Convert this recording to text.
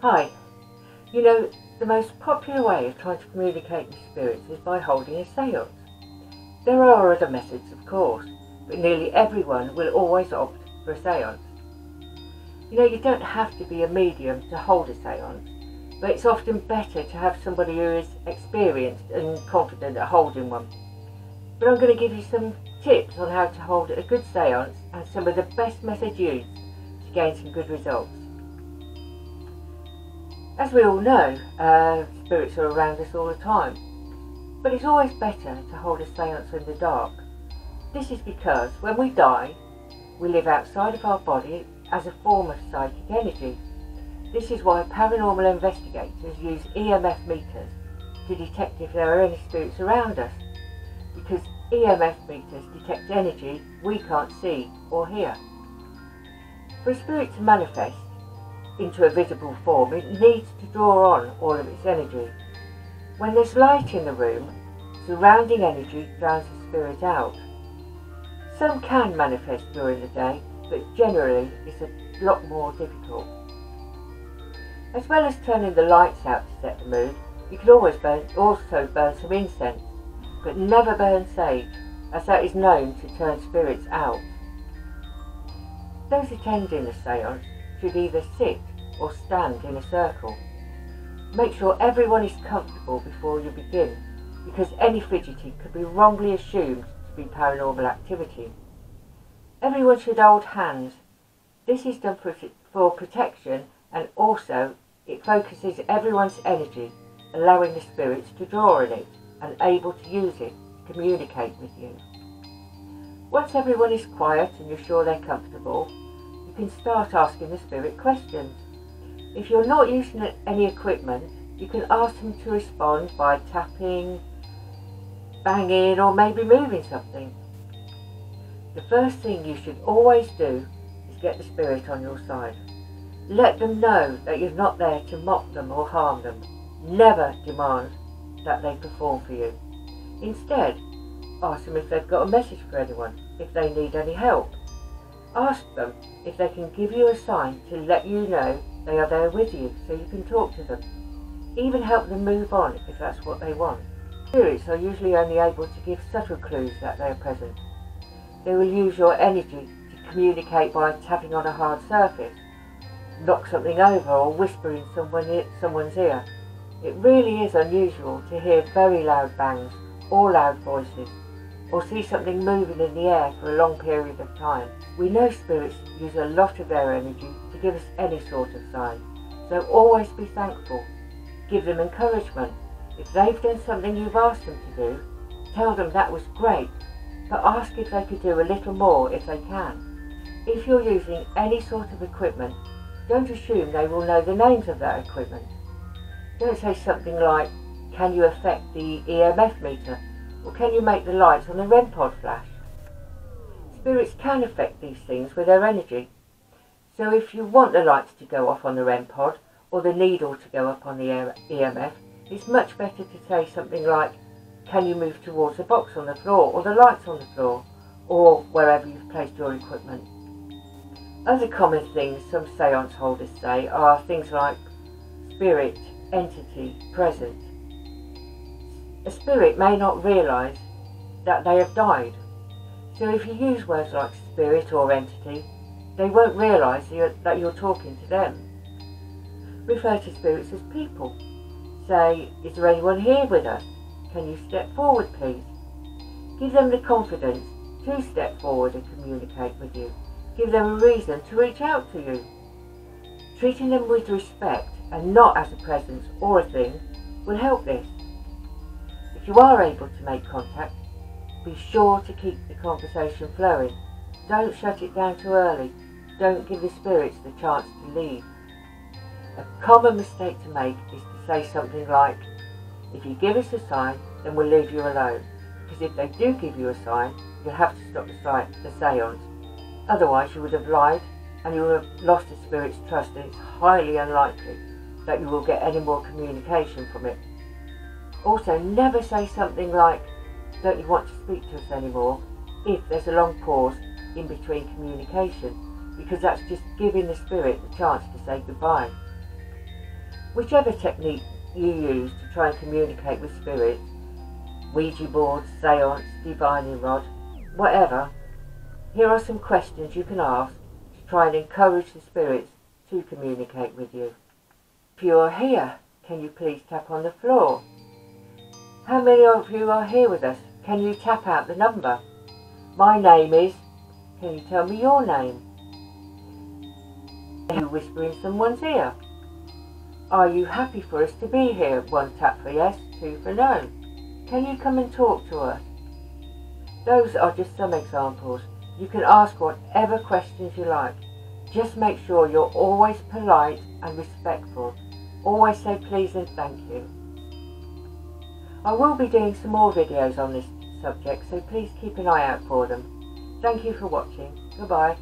Hi. You know, the most popular way of trying to communicate with spirits is by holding a seance. There are other methods, of course, but nearly everyone will always opt for a seance. You know, you don't have to be a medium to hold a seance, but it's often better to have somebody who is experienced and confident at holding one. But I'm going to give you some tips on how to hold a good seance and some of the best methods used to gain some good results. As we all know, spirits are around us all the time, but it's always better to hold a seance in the dark. This is because when we die, we live outside of our body as a form of psychic energy. This is why paranormal investigators use EMF meters to detect if there are any spirits around us, because EMF meters detect energy we can't see or hear. For a spirit to manifest into a visible form, it needs to draw on all of its energy. When there's light in the room, surrounding energy drowns the spirit out. Some can manifest during the day, but generally it's a lot more difficult. As well as turning the lights out to set the mood, you can also burn some incense, but never burn sage, as that is known to turn spirits out. Those attending the seance should either sit or stand in a circle. Make sure everyone is comfortable before you begin, because any fidgeting could be wrongly assumed to be paranormal activity. Everyone should hold hands. This is done for protection, and also it focuses everyone's energy, allowing the spirits to draw on it and able to use it to communicate with you. Once everyone is quiet and you're sure they're comfortable, you can start asking the spirit questions. If you're not using any equipment, you can ask them to respond by tapping, banging, or maybe moving something. The first thing you should always do is get the spirit on your side. Let them know that you're not there to mock them or harm them. Never demand that they perform for you. Instead, ask them if they've got a message for anyone, if they need any help. Ask them if they can give you a sign to let you know they are there with you so you can talk to them. Even help them move on if that's what they want. Spirits are usually only able to give subtle clues that they are present. They will use your energy to communicate by tapping on a hard surface, knock something over, or whisper in someone's ear. It really is unusual to hear very loud bangs or loud voices, or see something moving in the air for a long period of time. We know spirits use a lot of their energy to give us any sort of sign, so always be thankful. Give them encouragement. If they've done something you've asked them to do, tell them that was great, but ask if they could do a little more if they can. If you're using any sort of equipment, don't assume they will know the names of that equipment. Don't say something like, "Can you affect the EMF meter?" or "Can you make the lights on the REM pod flash?" Spirits can affect these things with their energy. So if you want the lights to go off on the REM pod or the needle to go up on the EMF, it's much better to say something like, "Can you move towards the box on the floor or the lights on the floor or wherever you've placed your equipment?" Other common things some seance holders say are things like spirit, entity, present. A spirit may not realise that they have died, so if you use words like spirit or entity, they won't realise that you're talking to them. Refer to spirits as people. Say, "Is there anyone here with us? Can you step forward, please?" Give them the confidence to step forward and communicate with you. Give them a reason to reach out to you. Treating them with respect and not as a presence or a thing will help this. If you are able to make contact, be sure to keep the conversation flowing. Don't shut it down too early. Don't give the spirits the chance to leave. A common mistake to make is to say something like, "If you give us a sign, then we'll leave you alone." Because if they do give you a sign, you'll have to stop the seance. Otherwise you would have lied and you will have lost the spirit's trust, and it's highly unlikely that you will get any more communication from it. Also, never say something like, "Don't you want to speak to us anymore?" if there's a long pause in between communication, because that's just giving the spirit the chance to say goodbye. Whichever technique you use to try and communicate with spirits, Ouija board, seance, divining rod, whatever, here are some questions you can ask to try and encourage the spirits to communicate with you. If you are here, can you please tap on the floor? How many of you are here with us? Can you tap out the number? My name is... Can you tell me your name? Can you whisper in someone's ear? Are you happy for us to be here? 1 tap for yes, 2 for no. Can you come and talk to us? Those are just some examples. You can ask whatever questions you like. Just make sure you're always polite and respectful. Always say please and thank you. I will be doing some more videos on this subject, so please keep an eye out for them. Thank you for watching. Goodbye.